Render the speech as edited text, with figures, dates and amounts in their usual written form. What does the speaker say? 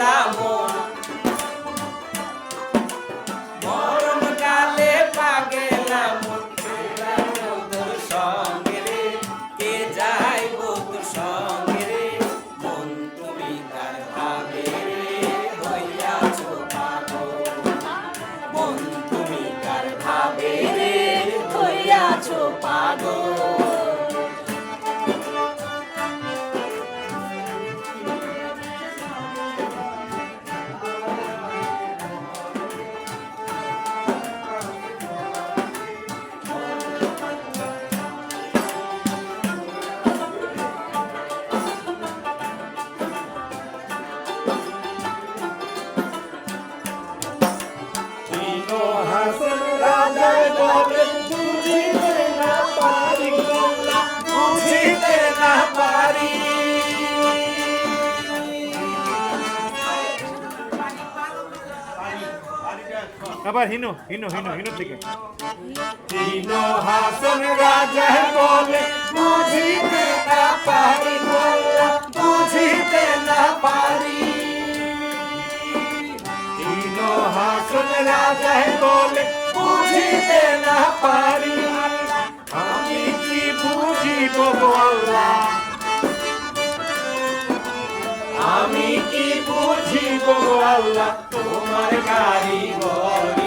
না মন মরণ কালে পাগে না মন তোর সঙ্গে রে কে যাইব তোর সঙ্গে রে মন তুমি কার ভাবে রে হইয়াছ পাগল মন তুমি কার ভাবে রে হইয়াছ পাগল হাসান রাজায় বলে বুঝিতে না পারি গোল্লা বুঝিতে না পারি আবার হিনো হিনো হিনো হিনো থেকে তিনো হাসান রাজায় বলে বুঝিতে না পারি গোল্লা বুঝিতে না পারি তিনো হাসান রাজায় বলে বুঝিতে না পারি আমি কি বুঝিব গো আল্লাহ আমি কি বুঝিব আল্লাহ তোমার কারিগরি